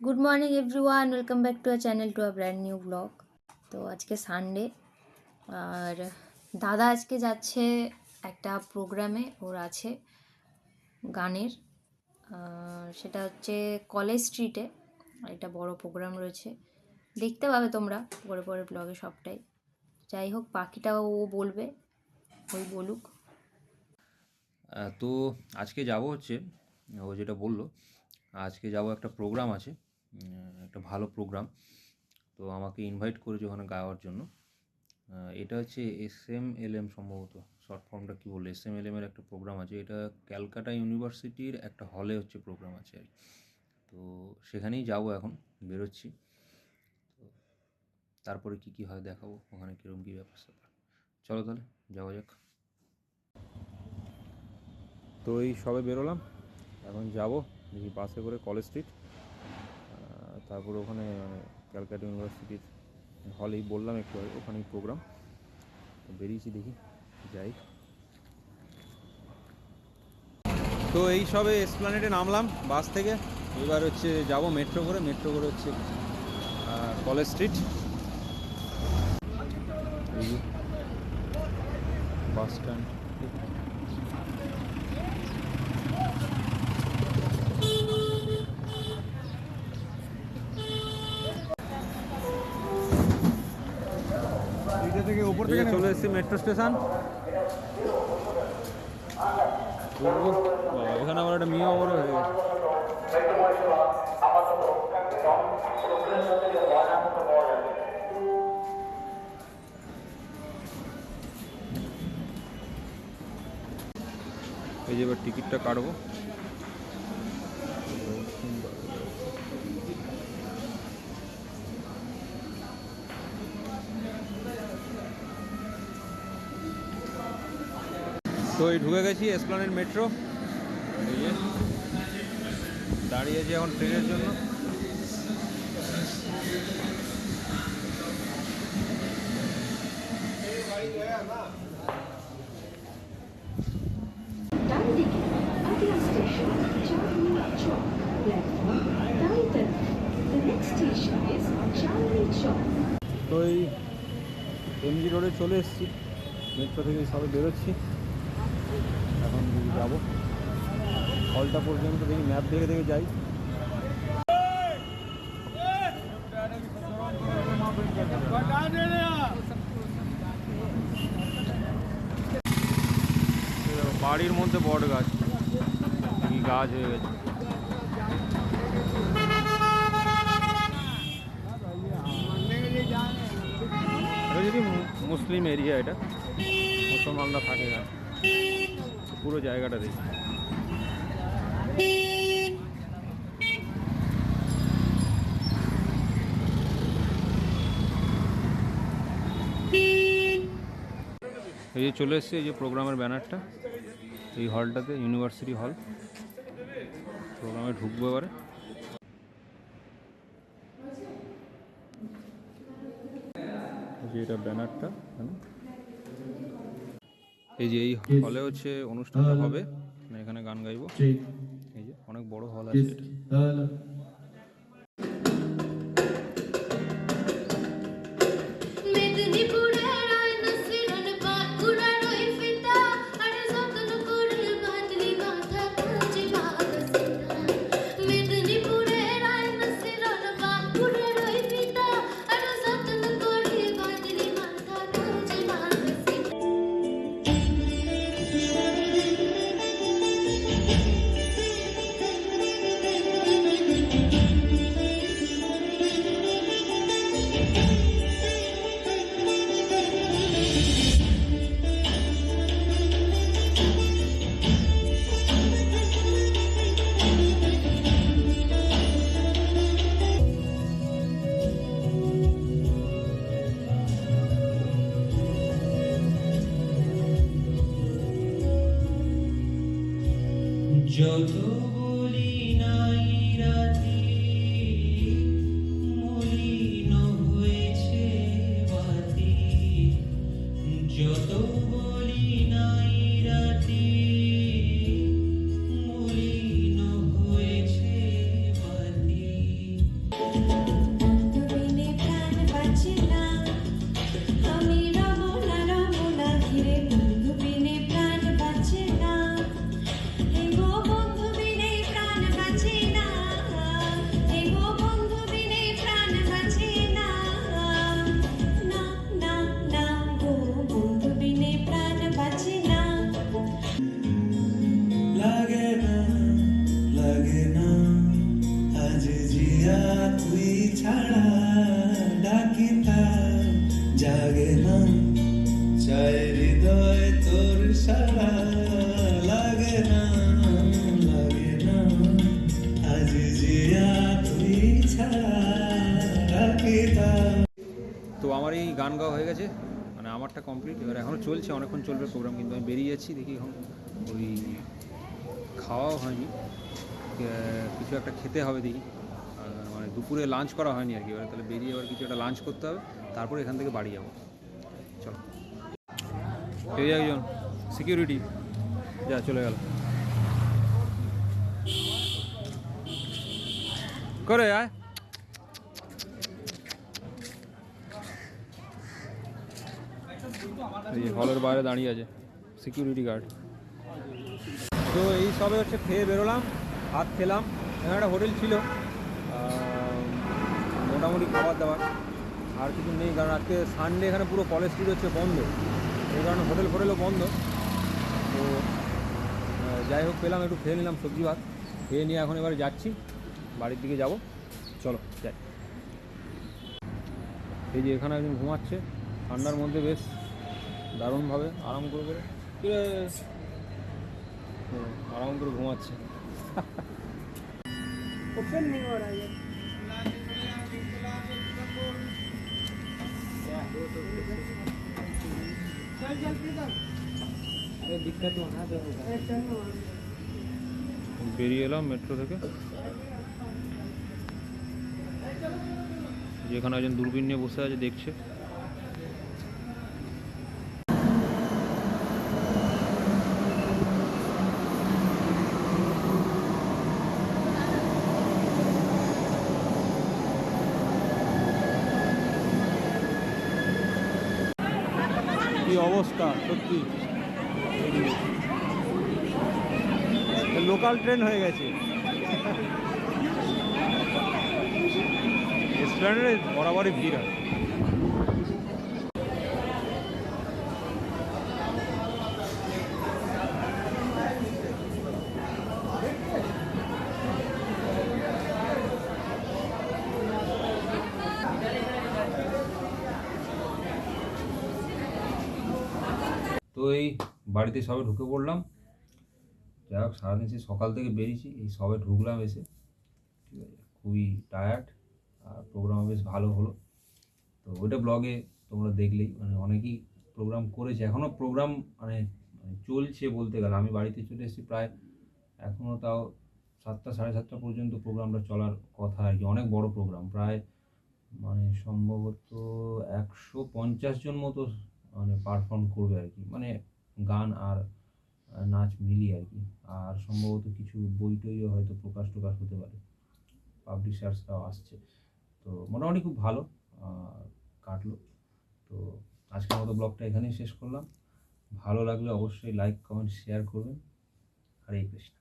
Good morning everyone, welcome back to a channel to a brand new blog. তো আজকে Sunday, আর দাদা আজকে যাচ্ছে একটা প্রোগ্রামে, ওর আছে গানের। সেটা হচ্ছে কলেজ স্ট্রিটে একটা বড় প্রোগ্রাম রয়েছে, দেখতে পাবে তোমরা পরে পরে ব্লগে সবটাই। যাই হোক, বাকিটাও ও বলবে, ওই বলুক। তো আজকে যাব হচ্ছে, ও যেটা বললো, আজকে যাব একটা প্রোগ্রাম আছে, একটা ভালো প্রোগ্রাম। তো আমাকে ইনভাইট করেছে ওখানে গাওয়ার জন্য। এটা হচ্ছে SMLM, সম্ভবত শর্ট ফর্মটা কী বললো, SMLM-এর একটা প্রোগ্রাম আছে। এটা ক্যালকাটা ইউনিভার্সিটির একটা হলে হচ্ছে প্রোগ্রাম আছে আর কি। তো সেখানেই যাব, এখন বেরোচ্ছি। তো তারপরে কি হয় দেখাবো, ওখানে কীরকম কী ব্যাপার স্যাপার। চলো তাহলে যাওয়া যাক। তো এই সবে বেরোলাম, এখন যাব দেখি বাসে করে কলেজ স্ট্রিট, তারপরে ওখানে মানে ক্যালকাটা ইউনিভার্সিটির হলেই বললাম একটু আগে, ওখানেই প্রোগ্রাম। তো বেরিয়েছি, দেখি যাই। তো এই সবে এসপ্ল্যানেডে নামলাম বাস থেকে, এবার হচ্ছে যাব মেট্রো করে হচ্ছে কলেজ স্ট্রিট। এই বাস স্ট্যান্ড। চলে এসেছি মেট্রো স্টেশন। এখানে আমার একটা মিও বড় হয়ে গেছে। এই যে এবার টিকিটটা কাটবো। তো এই ঢুকে গেছি এসপ্ল্যানেড মেট্রো। এই যে দাঁড়িয়েছি এখন ট্রেনের জন্য। তো এই MG রোডে চলে এসেছি, মেট্রো থেকে সবে বেরোচ্ছি। এখন যাবো হলটা পর্যন্ত, দেখি ম্যাপ দেখে দেখে যাই। বাড়ির মধ্যে বট গাছ, কি গাছ হয়ে গেছে। এটা যদি মুসলিম এরিয়া, এটা মুসলমানরা থাকে না, পুরো জায়গাটা দেখি। এই যে চলে এসছে এই যে প্রোগ্রামের ব্যানারটা, এই হলটাতে, ইউনিভার্সিটি হল। প্রোগ্রামে ঢুকবো এবারে। যে এটা ব্যানারটা, এই যে এই হলে হচ্ছে অনুষ্ঠানটা হবে, এখানে গান গাইবো। এই যে অনেক বড় হল আছে এটা। যত বলি নাই রাতে মলিন হয়েছে বাতি, যত বলি নাই রাতে মলিন হয়েছে বাতি। জিয়া তুই ছাড়া ডাকিতা জাগে না চাই হৃদয় তোর সারা লাগে না আজ জিয়া তুই ছাড়া ডাকিতা। তো আমার এই গান গাওয়া হয়ে গেছে, মানে আমারটা কমপ্লিট। এবার এখনও চলছে, অনেকক্ষণ চলবে প্রোগ্রাম, কিন্তু আমি বেরিয়ে যাচ্ছি। দেখি এখন ওই খাওয়াও হয়নি, কিছু একটা খেতে হবে দেখি। মানে দুপুরে লাঞ্চ করা হয়নি আর কি। এবার তাহলে বেরিয়ে এবার কিছু একটা লাঞ্চ করতে হবে, তারপর এখান থেকে বাড়ি যাবো। চলো, এই একজন সিকিউরিটি যা চলে গেল করে আয়। এই হলের বাইরে দাঁড়িয়ে আছে সিকিউরিটি গার্ড। তো এই সবে হচ্ছে খেয়ে বেরোলাম, ভাত খেলাম। এখানে একটা হোটেল ছিল, মোটামুটি খাবার দাবার, আর কিছু নেই। কারণ আজকে সানডে, এখানে পুরো কলেজ স্ট্রিট হচ্ছে বন্ধ, এই কারণে হোটেল ফোটেলও বন্ধ। তো যাই হোক, পেলাম, একটু খেয়ে নিলাম সবজি ভাত। খেয়ে নিয়ে এখন এবারে যাচ্ছি, বাড়ির দিকে যাব। চলো যাই। এই যে এখানে একজন ঘুমাচ্ছে ঠান্ডার মধ্যে, বেশ দারুণভাবে আরাম করে আরাম করে ঘুমাচ্ছে। বেরিয়ে এলাম মেট্রো থেকে। যেখানে একজন দূরবীন নিয়ে বসে আছে, দেখছে। কি অবস্থা সত্যি, লোকাল ট্রেন হয়ে গেছে। এসপ্ল্যানেডে বরাবরই ভিড় হয়। তো এই বাড়িতে সবে ঢুকে পড়লাম। যাই হোক, সারাদিন সেই সকাল থেকে বেরিয়েছি, এই সবে ঢুকলাম এসে। ঠিক আছে, খুবই টায়ার্ড। আর প্রোগ্রাম বেশ ভালো হলো। তো ওইটা ব্লগে তোমরা দেখলেই, মানে অনেকেই প্রোগ্রাম করেছে, এখনও প্রোগ্রাম মানে চলছে বলতে গেলে। আমি বাড়িতে চলে এসেছি প্রায়, এখনও তাও 7টা 7:30 পর্যন্ত প্রোগ্রামটা চলার কথা আর কি। অনেক বড় প্রোগ্রাম, প্রায় মানে সম্ভবত 150 জন মতো মানে পারফর্ম করবে আর কি, মানে গান আর নাচ মিলিয়ে আর কি। আর সম্ভবত কিছু বই টইও হয়তো প্রকাশ হতে পারে, পাবলিশার্সরাও আসছে। তো মোটামুটি খুব ভালো কাটলো। তো আজকের মতো ব্লগটা এখানেই শেষ করলাম। ভালো লাগলে অবশ্যই লাইক, কমেন্ট, শেয়ার করবেন। হরে কৃষ্ণ।